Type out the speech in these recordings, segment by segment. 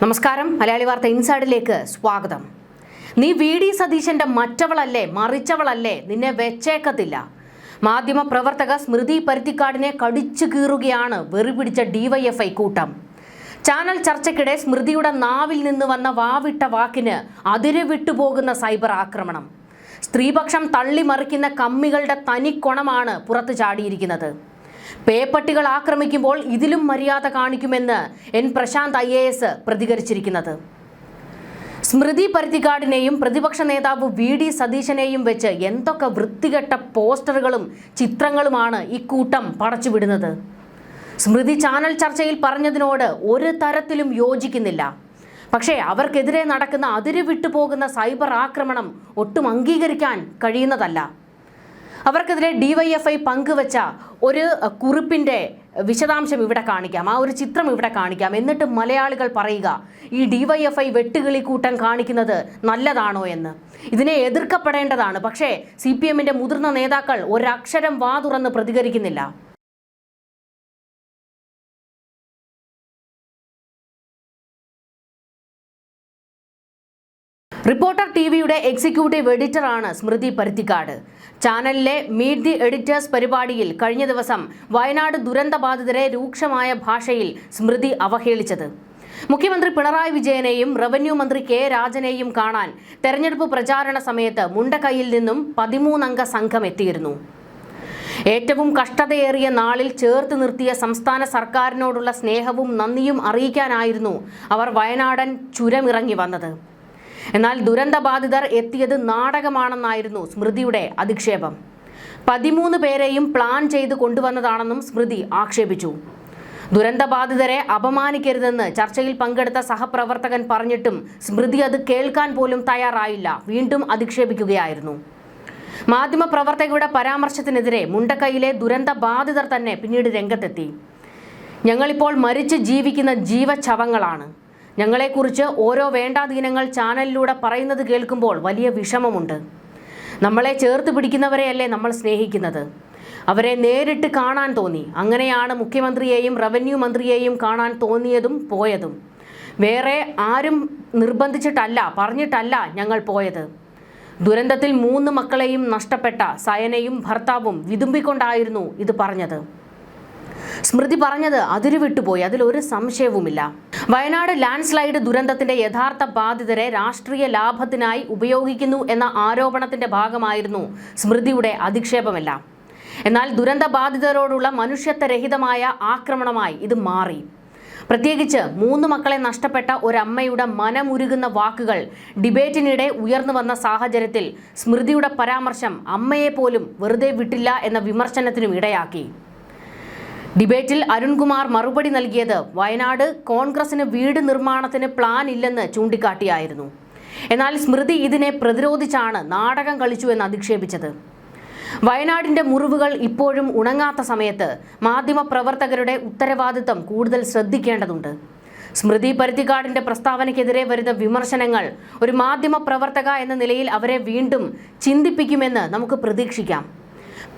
നമസ്കാരം. മലയാളി വാർത്ത ഇൻസൈഡിലേക്ക് സ്വാഗതം. നീ വി.ഡി. സതീശന്റെ മറ്റവളല്ലേ, മറിച്ചവളല്ലേ, നിന്നെ വെച്ചേക്കത്തില്ല. മാധ്യമ പ്രവർത്തക സ്മൃതി പരുത്തിക്കാടിനെ കടിച്ചു കീറുകയാണ് വെറിപിടിച്ച ഡിവൈഎഫ്ഐ കൂട്ടം. ചാനൽ ചർച്ചയ്ക്കിടെ സ്മൃതിയുടെ നാവിൽ നിന്ന് വന്ന വാവിട്ട വാക്കിന് അതിര് വിട്ടുപോകുന്ന സൈബർ ആക്രമണം. സ്ത്രീപക്ഷം തള്ളിമറിക്കുന്ന കമ്മികളുടെ തനിക്കൊണമാണ് പുറത്തു ചാടിയിരിക്കുന്നത്. പേപ്പട്ടികൾ ആക്രമിക്കുമ്പോൾ ഇതിലും മര്യാദ കാണിക്കുമെന്ന് എൻ പ്രശാന്ത് IAS പ്രതികരിച്ചിരിക്കുന്നത്. സ്മൃതി പരുത്തിക്കാടിനെയും പ്രതിപക്ഷ നേതാവ് വി.ഡി. സതീശനെയും വെച്ച് എന്തൊക്കെ വൃത്തികെട്ട പോസ്റ്ററുകളും ചിത്രങ്ങളുമാണ് ഇക്കൂട്ടം പടച്ചുവിടുന്നത്. സ്മൃതി ചാനൽ ചർച്ചയിൽ പറഞ്ഞതിനോട് ഒരു തരത്തിലും യോജിക്കുന്നില്ല. പക്ഷേ അവർക്കെതിരെ നടക്കുന്ന അതിര് വിട്ടുപോകുന്ന സൈബർ ആക്രമണം ഒട്ടും അംഗീകരിക്കാൻ കഴിയുന്നതല്ല. അവർക്കെതിരെ ഡിവൈഎഫ്ഐ പങ്കുവച്ച ഒരു കുറിപ്പിൻ്റെ വിശദാംശം ഇവിടെ കാണിക്കാം, ആ ഒരു ചിത്രം ഇവിടെ കാണിക്കാം. എന്നിട്ട് മലയാളികൾ പറയുക, ഈ ഡിവൈഎഫ്ഐ വെട്ടുകിളി കൂട്ടം കാണിക്കുന്നത് നല്ലതാണോ എന്ന്. ഇതിനെ എതിർക്കപ്പെടേണ്ടതാണ്. പക്ഷേ CPMന്റെ മുതിർന്ന നേതാക്കൾ ഒരക്ഷരം വാ തുറന്ന് പ്രതികരിക്കുന്നില്ല. റിപ്പോർട്ടർ TVയുടെ എക്സിക്യൂട്ടീവ് എഡിറ്ററാണ് സ്മൃതി പരുത്തിക്കാട്. ചാനലിലെ മീറ്റ് ദി എഡിറ്റേഴ്സ് പരിപാടിയിൽ കഴിഞ്ഞ ദിവസം വയനാട് ദുരന്തബാധിതരെ രൂക്ഷമായ ഭാഷയിൽ സ്മൃതി അവഹേളിച്ചത്. മുഖ്യമന്ത്രി പിണറായി വിജയനെയും റവന്യൂ മന്ത്രി K. രാജനെയും കാണാൻ തെരഞ്ഞെടുപ്പ് പ്രചാരണ സമയത്ത് മുണ്ടക്കൈയിൽ നിന്നും 13 അംഗ സംഘം എത്തിയിരുന്നു. ഏറ്റവും കഷ്ടതയേറിയ നാളിൽ ചേർത്ത് നിർത്തിയ സംസ്ഥാന സർക്കാരിനോടുള്ള സ്നേഹവും നന്ദിയും അറിയിക്കാനായിരുന്നു അവർ വയനാടൻ ചുരമിറങ്ങി വന്നത്. എന്നാൽ ദുരന്തബാധിതർ എത്തിയത് നാടകമാണെന്നായിരുന്നു സ്മൃതിയുടെ അധിക്ഷേപം. 13 പേരെയും പ്ലാൻ ചെയ്ത് കൊണ്ടുവന്നതാണെന്നും സ്മൃതി ആക്ഷേപിച്ചു. ദുരന്തബാധിതരെ അപമാനിക്കരുതെന്ന് ചർച്ചയിൽ പങ്കെടുത്ത സഹപ്രവർത്തകൻ പറഞ്ഞിട്ടും സ്മൃതി അത് കേൾക്കാൻ പോലും തയ്യാറായില്ല. വീണ്ടും അധിക്ഷേപിക്കുകയായിരുന്നു. മാധ്യമപ്രവർത്തകരുടെ പരാമർശത്തിനെതിരെ മുണ്ടക്കൈയിലെ ദുരന്തബാധിതർ തന്നെ പിന്നീട് രംഗത്തെത്തി. ഞങ്ങളിപ്പോൾ മരിച്ച് ജീവിക്കുന്ന ജീവച്ഛവങ്ങളാണ്. ഞങ്ങളെക്കുറിച്ച് ഓരോ വേണ്ടാദീനങ്ങൾ ചാനലിലൂടെ പറയുന്നത് കേൾക്കുമ്പോൾ വലിയ വിഷമമുണ്ട്. നമ്മളെ ചേർത്ത് പിടിക്കുന്നവരെയല്ലേ നമ്മൾ സ്നേഹിക്കുന്നത്. അവരെ നേരിട്ട് കാണാൻ തോന്നി. അങ്ങനെയാണ് മുഖ്യമന്ത്രിയെയും റവന്യൂ മന്ത്രിയെയും കാണാൻ തോന്നിയതും പോയതും. വേറെ ആരും നിർബന്ധിച്ചിട്ടല്ല, പറഞ്ഞിട്ടല്ല ഞങ്ങൾ പോയത്. ദുരന്തത്തിൽ 3 മക്കളെയും നഷ്ടപ്പെട്ട സയനയും ഭർത്താവും വിതുമ്പിക്കൊണ്ടായിരുന്നു ഇത് പറഞ്ഞത്. സ്മൃതി പറഞ്ഞത് അതിരുവിട്ടുപോയി, അതിലൊരു സംശയവുമില്ല. വയനാട് ലാൻഡ് സ്ലൈഡ് ദുരന്തത്തിന്റെ യഥാർത്ഥ ബാധിതരെ രാഷ്ട്രീയ ലാഭത്തിനായി ഉപയോഗിക്കുന്നു എന്ന ആരോപണത്തിന്റെ ഭാഗമായിരുന്നു സ്മൃതിയുടെ അധിക്ഷേപമെല്ലാം. എന്നാൽ ദുരന്ത ബാധിതരോടുള്ള മനുഷ്യത്വരഹിതമായ ആക്രമണമായി ഇത് മാറി. പ്രത്യേകിച്ച് 3 മക്കളെ നഷ്ടപ്പെട്ട ഒരമ്മയുടെ മനമുരുകുന്ന വാക്കുകൾ ഡിബേറ്റിനിടെ ഉയർന്നു വന്ന സാഹചര്യത്തിൽ സ്മൃതിയുടെ പരാമർശം അമ്മയെ പോലും വെറുതെ വിട്ടില്ല എന്ന വിമർശനത്തിനും ഇടയാക്കി. ഡിബേറ്റിൽ അരുൺകുമാർ മറുപടി നൽകിയത് വയനാട് കോൺഗ്രസിന് വീട് നിർമ്മാണത്തിന് പ്ലാൻ ഇല്ലെന്ന് ചൂണ്ടിക്കാട്ടിയായിരുന്നു. എന്നാൽ സ്മൃതി ഇതിനെ പ്രതിരോധിച്ചാണ് നാടകം കളിച്ചു എന്ന് അധിക്ഷേപിച്ചത്. വയനാടിന്റെ മുറിവുകൾ ഇപ്പോഴും ഉണങ്ങാത്ത സമയത്ത് മാധ്യമപ്രവർത്തകരുടെ ഉത്തരവാദിത്തം കൂടുതൽ ശ്രദ്ധിക്കേണ്ടതുണ്ട്. സ്മൃതി പരുത്തിക്കാടിന്റെ പ്രസ്താവനയ്ക്കെതിരെ വരുന്ന വിമർശനങ്ങൾ ഒരു മാധ്യമപ്രവർത്തക എന്ന നിലയിൽ അവരെ വീണ്ടും ചിന്തിപ്പിക്കുമെന്ന് നമുക്ക് പ്രതീക്ഷിക്കാം.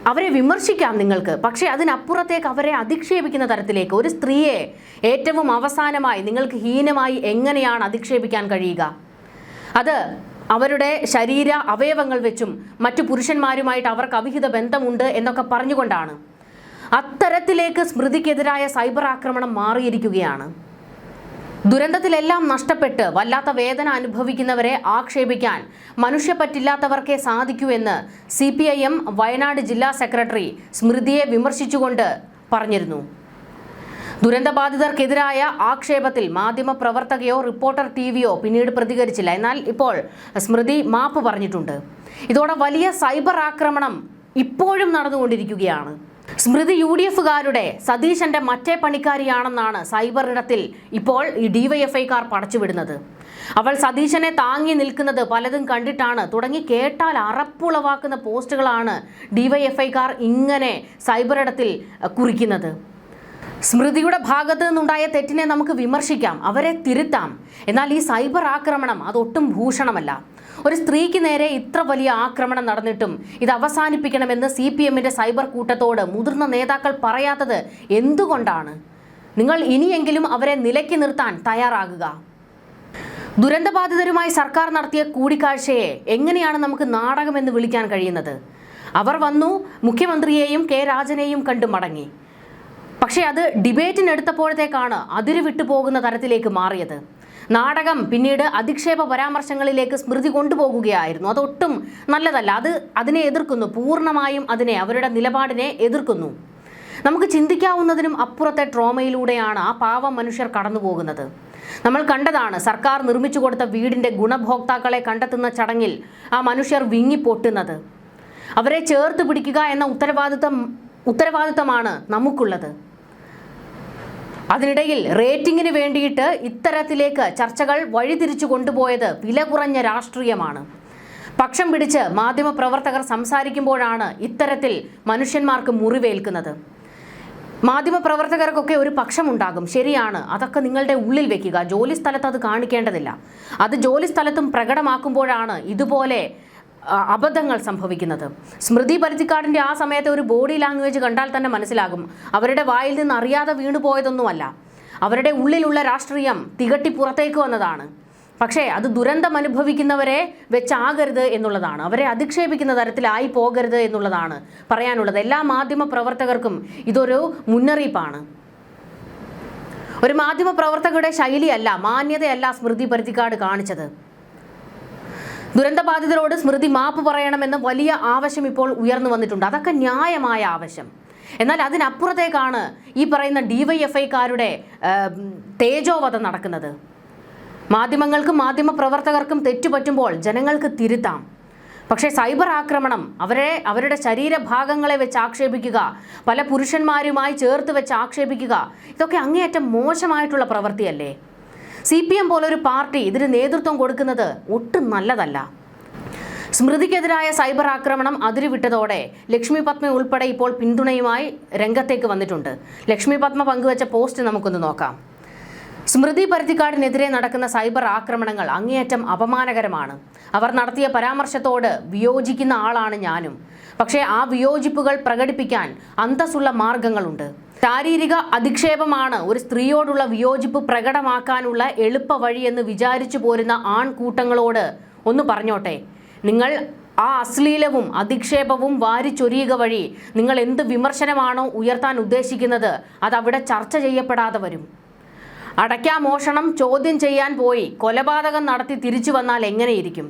അവരെ വിമർശിക്കാം നിങ്ങൾക്ക്, പക്ഷേ അതിനപ്പുറത്തേക്ക് അവരെ അധിക്ഷേപിക്കുന്ന തരത്തിലേക്ക് ഒരു സ്ത്രീയെ ഏറ്റവും അവസാനമായി നിങ്ങൾക്ക് ഹീനമായി എങ്ങനെയാണ് അധിക്ഷേപിക്കാൻ കഴിയുക? അത് അവരുടെ ശരീര അവയവങ്ങൾ വെച്ചും മറ്റു പുരുഷന്മാരുമായിട്ട് അവർക്ക് അവിഹിത ബന്ധമുണ്ട് എന്നൊക്കെ പറഞ്ഞുകൊണ്ടാണ്. അത്തരത്തിലേക്ക് സ്മൃതിക്കെതിരായ സൈബർ ആക്രമണം മാറിയിരിക്കുകയാണ്. ദുരന്തത്തിലെല്ലാം നഷ്ടപ്പെട്ട് വല്ലാത്ത വേദന അനുഭവിക്കുന്നവരെ ആക്ഷേപിക്കാൻ മനുഷ്യപ്പറ്റില്ലാത്തവർക്കേ സാധിക്കൂ എന്ന് CPIM വയനാട് ജില്ലാ സെക്രട്ടറി സ്മൃതിയെ വിമർശിച്ചുകൊണ്ട് പറഞ്ഞിരുന്നു. ദുരന്തബാധിതർക്കെതിരായ ആക്ഷേപത്തിൽ മാധ്യമപ്രവർത്തകയോ റിപ്പോർട്ടർ TVയോ പിന്നീട് പ്രതികരിച്ചില്ല. എന്നാൽ ഇപ്പോൾ സ്മൃതി മാപ്പ് പറഞ്ഞിട്ടുണ്ട്. ഇതോടെ വലിയ സൈബർ ആക്രമണം ഇപ്പോഴും നടന്നുകൊണ്ടിരിക്കുകയാണ്. സ്മൃതി UDFകാരുടെ സതീശന്റെ മറ്റേ പണിക്കാരിയാണെന്നാണ് സൈബർ ഇടത്തിൽ ഇപ്പോൾ ഈ ഡിവൈഎഫ്ഐക്കാർ പടച്ചുവിടുന്നത്. അവൾ സതീശനെ താങ്ങി നിൽക്കുന്നത് പലതും കണ്ടിട്ടാണ് തുടങ്ങി കേട്ടാൽ അറപ്പുളവാക്കുന്ന പോസ്റ്റുകളാണ് ഡിവൈഎഫ്ഐക്കാർ ഇങ്ങനെ സൈബർ ഇടത്തിൽ കുറിക്കുന്നത്. സ്മൃതിയുടെ ഭാഗത്തു നിന്നുണ്ടായ തെറ്റിനെ നമുക്ക് വിമർശിക്കാം, അവരെ തിരുത്താം. എന്നാൽ ഈ സൈബർ ആക്രമണം അതൊട്ടും ഭൂഷണമല്ല. ഒരു സ്ത്രീക്ക് നേരെ ഇത്ര വലിയ ആക്രമണം നടന്നിട്ടും ഇത് അവസാനിപ്പിക്കണമെന്ന് CPMന്റെ സൈബർ കൂട്ടത്തോട് മുതിർന്ന നേതാക്കൾ പറയാത്തത് എന്തുകൊണ്ടാണ്? നിങ്ങൾ ഇനിയെങ്കിലും അവരെ നിലയ്ക്ക് നിർത്താൻ തയ്യാറാകുക. ദുരന്തബാധിതരുമായി സർക്കാർ നടത്തിയ കൂടിക്കാഴ്ചയെ എങ്ങനെയാണ് നമുക്ക് നാടകമെന്ന് വിളിക്കാൻ കഴിയുന്നത്? അവർ വന്നു, മുഖ്യമന്ത്രിയെയും കെ രാജനെയും കണ്ടു മടങ്ങി. പക്ഷേ അത് ഡിബേറ്റിനെടുത്തപ്പോഴത്തേക്കാണ് അതിര് വിട്ടുപോകുന്ന തരത്തിലേക്ക് മാറിയത്. നാടകം പിന്നീട് അധിക്ഷേപ പരാമർശങ്ങളിലേക്ക് സ്മൃതി കൊണ്ടുപോകുകയായിരുന്നു. അതൊട്ടും നല്ലതല്ല. അതിനെ എതിർക്കുന്നു, പൂർണ്ണമായും അവരുടെ നിലപാടിനെ എതിർക്കുന്നു. നമുക്ക് ചിന്തിക്കാവുന്നതിനും അപ്പുറത്തെ ട്രോമയിലൂടെയാണ് ആ പാവം മനുഷ്യർ കടന്നു പോകുന്നത്. നമ്മൾ കണ്ടതാണ്, സർക്കാർ നിർമ്മിച്ചു കൊടുത്ത വീടിന്റെ ഗുണഭോക്താക്കളെ കണ്ടെത്തുന്ന ചടങ്ങിൽ ആ മനുഷ്യർ വിങ്ങിപ്പൊട്ടുന്നത്. അവരെ ചേർത്ത് പിടിക്കുക എന്ന ഉത്തരവാദിത്തമാണ് നമുക്കുള്ളത്. അതിനിടയിൽ റേറ്റിംഗിന് വേണ്ടിയിട്ട് ഇത്തരത്തിലേക്ക് ചർച്ചകൾ വഴിതിരിച്ചു കൊണ്ടുപോയത് വില കുറഞ്ഞ രാഷ്ട്രീയമാണ്. പക്ഷം പിടിച്ച് മാധ്യമപ്രവർത്തകർ സംസാരിക്കുമ്പോഴാണ് ഇത്തരത്തിൽ മനുഷ്യന്മാർക്ക് മുറിവേൽക്കുന്നത്. മാധ്യമപ്രവർത്തകർക്കൊക്കെ ഒരു പക്ഷമുണ്ടാകും, ശരിയാണ്. അതൊക്കെ നിങ്ങളുടെ ഉള്ളിൽ വെക്കുക. ജോലി സ്ഥലത്ത് അത് കാണിക്കേണ്ടതില്ല. അത് ജോലി സ്ഥലത്തും പ്രകടമാക്കുമ്പോഴാണ് ഇതുപോലെ അബദ്ധങ്ങൾ സംഭവിക്കുന്നത്. സ്മൃതി പരുത്തിക്കാടിൻ്റെ ആ സമയത്തെ ഒരു ബോഡി ലാംഗ്വേജ് കണ്ടാൽ തന്നെ മനസ്സിലാകും, അവരുടെ വായിൽ നിന്ന് അറിയാതെ വീണുപോയതൊന്നുമല്ല. അവരുടെ ഉള്ളിലുള്ള രാഷ്ട്രീയം തികട്ടി പുറത്തേക്ക് വന്നതാണ്. പക്ഷേ അത് ദുരന്തം അനുഭവിക്കുന്നവരെ വെച്ചാകരുത് എന്നുള്ളതാണ്, അവരെ അധിക്ഷേപിക്കുന്ന തരത്തിലായി പോകരുത് എന്നുള്ളതാണ് പറയാനുള്ളത്. എല്ലാ മാധ്യമ പ്രവർത്തകർക്കും ഇതൊരു മുന്നറിയിപ്പാണ്. ഒരു മാധ്യമ പ്രവർത്തകരുടെ ശൈലിയല്ല, മാന്യതയല്ല സ്മൃതി പരുത്തിക്കാട് കാണിച്ചത്. ദുരന്തബാധിതരോട് സ്മൃതി മാപ്പ് പറയണമെന്ന് വലിയ ആവശ്യം ഇപ്പോൾ ഉയർന്നു വന്നിട്ടുണ്ട്. അതൊക്കെ ന്യായമായ ആവശ്യം. എന്നാൽ അതിനപ്പുറത്തേക്കാണ് ഈ പറയുന്ന DYFIക്കാരുടെ തേജോവധം നടക്കുന്നത്. മാധ്യമങ്ങൾക്കും മാധ്യമ പ്രവർത്തകർക്കും തെറ്റുപറ്റുമ്പോൾ ജനങ്ങൾക്ക് തിരുത്താം. പക്ഷേ സൈബർ ആക്രമണം, അവരുടെ ശരീരഭാഗങ്ങളെ വെച്ച് ആക്ഷേപിക്കുക, പല പുരുഷന്മാരുമായി ചേർത്ത് വെച്ച് ആക്ഷേപിക്കുക, ഇതൊക്കെ അങ്ങേയറ്റം മോശമായിട്ടുള്ള പ്രവൃത്തിയല്ലേ? CPM പോലൊരു പാർട്ടി ഇതിന് നേതൃത്വം കൊടുക്കുന്നത് ഒട്ടും നല്ലതല്ല. സ്മൃതിക്കെതിരായ സൈബർ ആക്രമണം അതിരുവിട്ടതോടെ ലക്ഷ്മി പത്മ ഉൾപ്പെടെ ഇപ്പോൾ പിന്തുണയുമായി രംഗത്തേക്ക് വന്നിട്ടുണ്ട്. ലക്ഷ്മി പത്മ പങ്കുവച്ച പോസ്റ്റ് നമുക്കൊന്ന് നോക്കാം. സ്മൃതി പരുത്തിക്കാടിനെതിരെ നടക്കുന്ന സൈബർ ആക്രമണങ്ങൾ അങ്ങേയറ്റം അപമാനകരമാണ്. അവർ നടത്തിയ പരാമർശത്തോട് വിയോജിക്കുന്ന ആളാണ് ഞാനും. പക്ഷേ ആ വിയോജിപ്പുകൾ പ്രകടിപ്പിക്കാൻ അന്തസ്സുള്ള മാർഗങ്ങളുണ്ട്. ശാരീരിക അധിക്ഷേപമാണ് ഒരു സ്ത്രീയോടുള്ള വിയോജിപ്പ് പ്രകടമാക്കാനുള്ള എളുപ്പ വഴിയെന്ന് വിചാരിച്ചു പോരുന്ന ആൺകൂട്ടങ്ങളോട് ഒന്ന് പറഞ്ഞോട്ടെ, നിങ്ങൾ ആ അശ്ലീലവും അധിക്ഷേപവും വാരിച്ചൊരിയുക വഴി നിങ്ങൾ എന്ത് വിമർശനമാണോ ഉയർത്താൻ ഉദ്ദേശിക്കുന്നത് അതവിടെ ചർച്ച ചെയ്യപ്പെടാതെ വരും. അടയ്ക്കാമോഷണം ചോദ്യം ചെയ്യാൻ പോയി കൊലപാതകം നടത്തി തിരിച്ചു വന്നാൽ എങ്ങനെയിരിക്കും?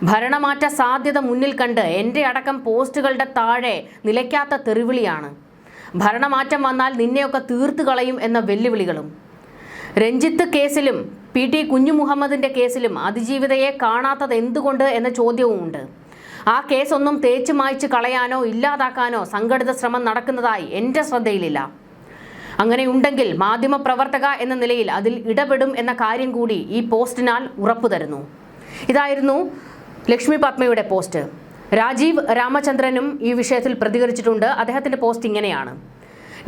ഭരണമാറ്റ സാധ്യത മുന്നിൽ കണ്ട് എൻ്റെ അടക്കം പോസ്റ്റുകളുടെ താഴെ നിലയ്ക്കാത്ത തെറിവിളിയാണ്. ഭരണമാറ്റം വന്നാൽ നിന്നെയൊക്കെ തീർത്തു കളയും എന്ന വെല്ലുവിളികളും. രഞ്ജിത്ത് കേസിലും PT കുഞ്ഞുമുഹമ്മദിൻ്റെ കേസിലും അതിജീവിതയെ കാണാത്തത് എന്തുകൊണ്ട് എന്ന ചോദ്യവുമുണ്ട്. ആ കേസൊന്നും തേച്ചു മായ്ച്ച് കളയാനോ ഇല്ലാതാക്കാനോ സംഘടിത ശ്രമം നടക്കുന്നതായി എൻ്റെ ശ്രദ്ധയിലില്ല. അങ്ങനെയുണ്ടെങ്കിൽ മാധ്യമപ്രവർത്തക എന്ന നിലയിൽ അതിൽ ഇടപെടും എന്ന കാര്യം കൂടി ഈ പോസ്റ്റിനാൽ ഉറപ്പു തരുന്നു. ഇതായിരുന്നു ലക്ഷ്മി പത്മയുടെ പോസ്റ്റ്. രാജീവ് രാമചന്ദ്രനും ഈ വിഷയത്തിൽ പ്രതികരിച്ചിട്ടുണ്ട്. അദ്ദേഹത്തിൻ്റെ പോസ്റ്റ് ഇങ്ങനെയാണ്: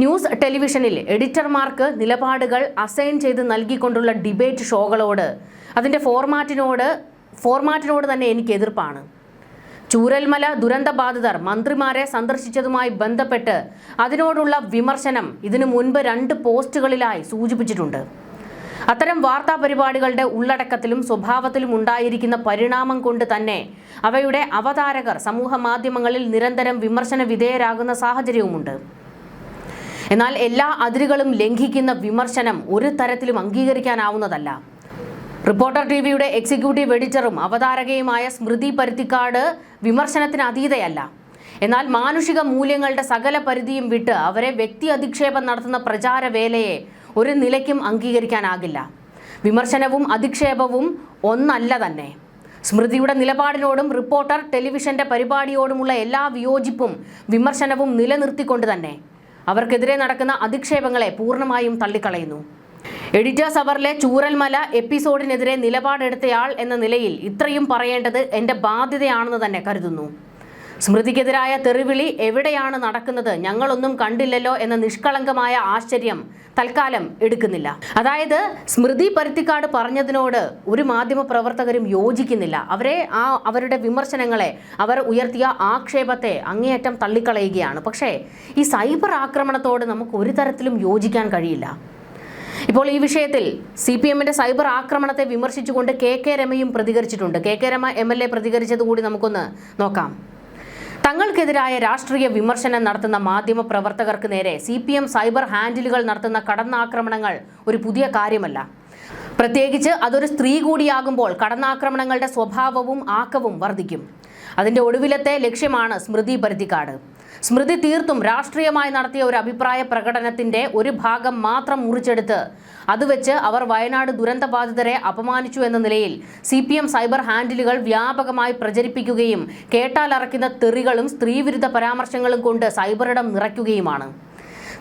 ന്യൂസ് ടെലിവിഷനിൽ എഡിറ്റർമാർക്ക് നിലപാടുകൾ അസൈൻ ചെയ്ത് നൽകിക്കൊണ്ടുള്ള ഡിബേറ്റ് ഷോകളോട്, അതിൻ്റെ ഫോർമാറ്റിനോട് തന്നെ എനിക്ക് എതിർപ്പാണ്. ചൂരൽമല ദുരന്തബാധിതർ മന്ത്രിമാരെ സന്ദർശിച്ചതുമായി ബന്ധപ്പെട്ട് അതിനോടുള്ള വിമർശനം ഇതിനു മുൻപ് 2 പോസ്റ്റുകളിലായി സൂചിപ്പിച്ചിട്ടുണ്ട്. അത്തരം വാർത്താ പരിപാടികളുടെ ഉള്ളടക്കത്തിലും സ്വഭാവത്തിലും ഉണ്ടായിരിക്കുന്ന പരിണാമം കൊണ്ട് തന്നെ അവയുടെ അവതാരകർ സമൂഹ മാധ്യമങ്ങളിൽ നിരന്തരം വിമർശന വിധേയരാകുന്ന സാഹചര്യവുമുണ്ട്. എന്നാൽ എല്ലാ അതിരുകളും ലംഘിക്കുന്ന വിമർശനം ഒരു തരത്തിലും അംഗീകരിക്കാനാവുന്നതല്ല. റിപ്പോർട്ടർ TVയുടെ എക്സിക്യൂട്ടീവ് എഡിറ്ററും അവതാരകയുമായ സ്മൃതി പരുത്തിക്കാട് വിമർശനത്തിന് അതീതയല്ല. എന്നാൽ മാനുഷിക മൂല്യങ്ങളുടെ സകല പരിധിയും വിട്ട് അവരെ വ്യക്തി അധിക്ഷേപം നടത്തുന്ന പ്രചാരവേലയെ ഒരു നിലയ്ക്കും അംഗീകരിക്കാനാകില്ല. വിമർശനവും അധിക്ഷേപവും ഒന്നല്ല തന്നെ. സ്മൃതിയുടെ നിലപാടിനോടും റിപ്പോർട്ടർ ടെലിവിഷന്റെ പരിപാടിയോടുമുള്ള എല്ലാ വിയോജിപ്പും വിമർശനവും നിലനിർത്തിക്കൊണ്ട് തന്നെ അവർക്കെതിരെ നടക്കുന്ന അധിക്ഷേപങ്ങളെ പൂർണ്ണമായും തള്ളിക്കളയുന്നു. എഡിറ്റേഴ്സ് അവറിലെ ചൂരൽമല എപ്പിസോഡിനെതിരെ നിലപാടെടുത്തയാൾ എന്ന നിലയിൽ ഇത്രയും പറയേണ്ടത് എൻ്റെ ബാധ്യതയാണെന്ന് തന്നെ കരുതുന്നു. സ്മൃതിക്കെതിരായ തെറിവിളി എവിടെയാണ് നടക്കുന്നത്, ഞങ്ങളൊന്നും കണ്ടില്ലല്ലോ എന്ന നിഷ്കളങ്കമായ ആശ്ചര്യം തൽക്കാലം എടുക്കുന്നില്ല. അതായത് സ്മൃതി പരുത്തിക്കാട് പറഞ്ഞതിനോട് ഒരു മാധ്യമ പ്രവർത്തകരും യോജിക്കുന്നില്ല. അവരുടെ വിമർശനങ്ങളെ, അവർ ഉയർത്തിയ ആക്ഷേപത്തെ അങ്ങേയറ്റം തള്ളിക്കളയുകയാണ്. പക്ഷേ ഈ സൈബർ ആക്രമണത്തോട് നമുക്ക് ഒരു തരത്തിലും യോജിക്കാൻ കഴിയില്ല. ഇപ്പോൾ ഈ വിഷയത്തിൽ CPMന്റെ സൈബർ ആക്രമണത്തെ വിമർശിച്ചുകൊണ്ട് കെ രമയും പ്രതികരിച്ചിട്ടുണ്ട്. കെ രമ MLA പ്രതികരിച്ചത് കൂടി നമുക്കൊന്ന് നോക്കാം. തങ്ങൾക്കെതിരായ രാഷ്ട്രീയ വിമർശനം നടത്തുന്ന മാധ്യമ പ്രവർത്തകർക്ക് നേരെ CPM സൈബർ ഹാൻഡിലുകൾ നടത്തുന്ന കടന്നാക്രമണങ്ങൾ ഒരു പുതിയ കാര്യമല്ല. പ്രത്യേകിച്ച് അതൊരു സ്ത്രീ കൂടിയാകുമ്പോൾ കടന്നാക്രമണങ്ങളുടെ സ്വഭാവവും ആക്കവും വർദ്ധിക്കും. അതിന്റെ ഒടുവിലത്തെ ലക്ഷ്യമാണ് സ്മൃതി പരുത്തിക്കാട്. സ്മൃതി തീർത്തും രാഷ്ട്രീയമായി നടത്തിയ ഒരു അഭിപ്രായ പ്രകടനത്തിന്റെ ഒരു ഭാഗം മാത്രം മുറിച്ചെടുത്ത് അത് വെച്ച് അവർ വയനാട് ദുരന്തബാധിതരെ അപമാനിച്ചു എന്ന നിലയിൽ CPM സൈബർ ഹാൻഡിലുകൾ വ്യാപകമായി പ്രചരിപ്പിക്കുകയും കേട്ടാലറക്കുന്ന തെറികളും സ്ത്രീവിരുദ്ധ പരാമർശങ്ങളും കൊണ്ട് സൈബറിടം നിറയ്ക്കുകയുമാണ്.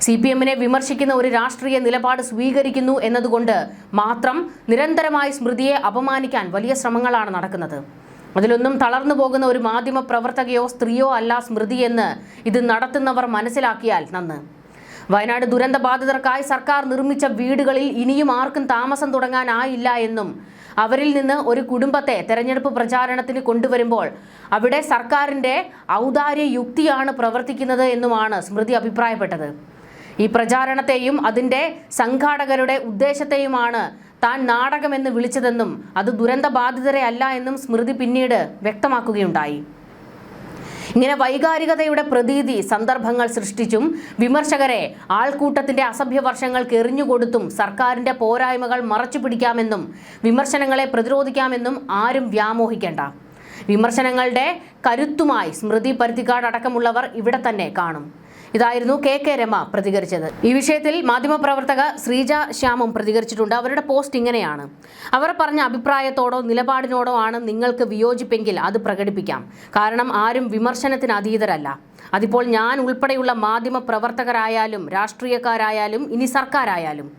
CPMനെ വിമർശിക്കുന്ന ഒരു രാഷ്ട്രീയ നിലപാട് സ്വീകരിക്കുന്നു എന്നതുകൊണ്ട് മാത്രം നിരന്തരമായി സ്മൃതിയെ അപമാനിക്കാൻ വലിയ ശ്രമങ്ങളാണ് നടക്കുന്നത്. അതിലൊന്നും തളർന്നു പോകുന്ന ഒരു മാധ്യമ പ്രവർത്തകയോ സ്ത്രീയോ അല്ല സ്മൃതി എന്ന് ഇത് നടത്തുന്നവർ മനസ്സിലാക്കിയാൽ നന്ന്. വയനാട് ദുരന്ത ബാധിതർക്കായി സർക്കാർ നിർമ്മിച്ച വീടുകളിൽ ഇനിയും ആർക്കും താമസം തുടങ്ങാനായില്ല എന്നും അവരിൽ നിന്ന് ഒരു കുടുംബത്തെ തെരഞ്ഞെടുപ്പ് പ്രചാരണത്തിന് കൊണ്ടുവരുമ്പോൾ അവിടെ സർക്കാരിന്റെ ഔദാര്യ യുക്തിയാണ് പ്രവർത്തിക്കുന്നത് എന്നുമാണ് സ്മൃതി അഭിപ്രായപ്പെട്ടത്. ഈ പ്രചാരണത്തെയും അതിന്റെ സംഘാടകരുടെ ഉദ്ദേശത്തെയുമാണ് താൻ നാടകമെന്ന് വിളിച്ചതെന്നും അത് ദുരന്ത ബാധിതരെ അല്ല എന്നും സ്മൃതി പിന്നീട് വ്യക്തമാക്കുകയുണ്ടായി. ഇങ്ങനെ വൈകാരികതയുടെ പ്രതീതി സന്ദർഭങ്ങൾ സൃഷ്ടിച്ചും വിമർശകരെ ആൾക്കൂട്ടത്തിന്റെ അസഭ്യവർഷങ്ങൾക്ക് എറിഞ്ഞുകൊടുത്തും സർക്കാരിന്റെ പോരായ്മകൾ മറച്ചു പിടിക്കാമെന്നും വിമർശനങ്ങളെ പ്രതിരോധിക്കാമെന്നും ആരും വ്യാമോഹിക്കേണ്ട. വിമർശനങ്ങളുടെ കരുത്തുമായി സ്മൃതി പരുത്തിക്കാട് അടക്കമുള്ളവർ ഇവിടെ തന്നെ കാണും. ഇതായിരുന്നു കെ രമ പ്രതികരിച്ചത്. ഈ വിഷയത്തിൽ മാധ്യമപ്രവർത്തക ശ്രീജ ശ്യാമും പ്രതികരിച്ചിട്ടുണ്ട്. അവരുടെ പോസ്റ്റ് ഇങ്ങനെയാണ്: അവർ പറഞ്ഞ അഭിപ്രായത്തോടോ നിലപാടിനോടോ ആണ് നിങ്ങൾക്ക് വിയോജിപ്പെങ്കിൽ അത് പ്രകടിപ്പിക്കാം. കാരണം ആരും വിമർശനത്തിന് അതീതരല്ല. അതിപ്പോൾ ഞാൻ ഉൾപ്പെടെയുള്ള മാധ്യമ പ്രവർത്തകരായാലും രാഷ്ട്രീയക്കാരായാലും ഇനി സർക്കാരായാലും.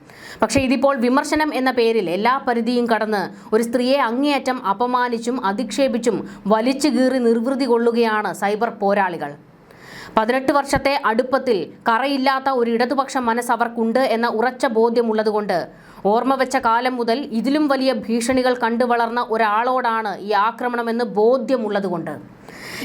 പക്ഷേ ഇതിപ്പോൾ വിമർശനം എന്ന പേരിൽ എല്ലാ പരിധിയും കടന്ന് ഒരു സ്ത്രീയെ അങ്ങേയറ്റം അപമാനിച്ചും അധിക്ഷേപിച്ചും വലിച്ചു കീറി നിർവൃതി കൊള്ളുകയാണ് സൈബർ പോരാളികൾ. 18 വർഷത്തെ അടുപ്പത്തിൽ കറയില്ലാത്ത ഒരു ഇടതുപക്ഷ മനസ്സ് അവർക്കുണ്ട് എന്ന ഉറച്ച ബോധ്യമുള്ളതുകൊണ്ട് ഓർമ്മ വെച്ച കാലം മുതൽ ഇതിലും വലിയ ഭീഷണികൾ കണ്ടു വളർന്ന ഒരാളോടാണ് ഈ ആക്രമണമെന്ന് ബോധ്യമുള്ളതുകൊണ്ട്.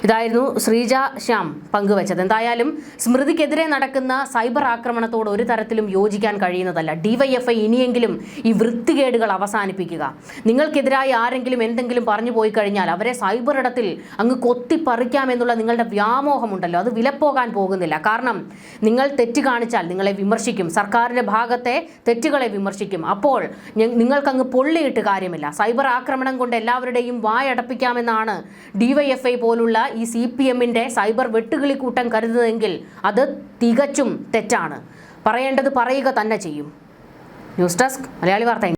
ഇതായിരുന്നു ശ്രീജ ശ്യാം പങ്കുവച്ചത്. എന്തായാലും സ്മൃതിക്കെതിരെ നടക്കുന്ന സൈബർ ആക്രമണത്തോട് ഒരു തരത്തിലും യോജിക്കാൻ കഴിയുന്നതല്ല. DYFI ഇനിയെങ്കിലും ഈ വൃത്തികേടുകൾ അവസാനിപ്പിക്കുക. നിങ്ങൾക്കെതിരായി ആരെങ്കിലും എന്തെങ്കിലും പറഞ്ഞു പോയി കഴിഞ്ഞാൽ അവരെ സൈബർ ഇടത്തിൽ അങ്ങ് കൊത്തിപ്പറിക്കാമെന്നുള്ള നിങ്ങളുടെ വ്യാമോഹമുണ്ടല്ലോ, അത് വിലപ്പോകാൻ പോകുന്നില്ല. കാരണം നിങ്ങൾ തെറ്റ് കാണിച്ചാൽ നിങ്ങളെ വിമർശിക്കും, സർക്കാരിൻ്റെ ഭാഗത്തെ തെറ്റുകളെ വിമർശിക്കും. അപ്പോൾ നിങ്ങൾക്കങ്ങ് പൊള്ളിയിട്ട് കാര്യമില്ല. സൈബർ ആക്രമണം കൊണ്ട് എല്ലാവരുടെയും വായടപ്പിക്കാമെന്നാണ് DYFI പോലുള്ള ഈ CPMന്റെ സൈബർ വെട്ടുകിളിക്കൂട്ടം കരുതുന്നതെങ്കിൽ അത് തികച്ചും തെറ്റാണ്. പറയേണ്ടത് പറയുക തന്നെ ചെയ്യും. ന്യൂസ് ഡെസ്ക് മലയാളി വാർത്ത.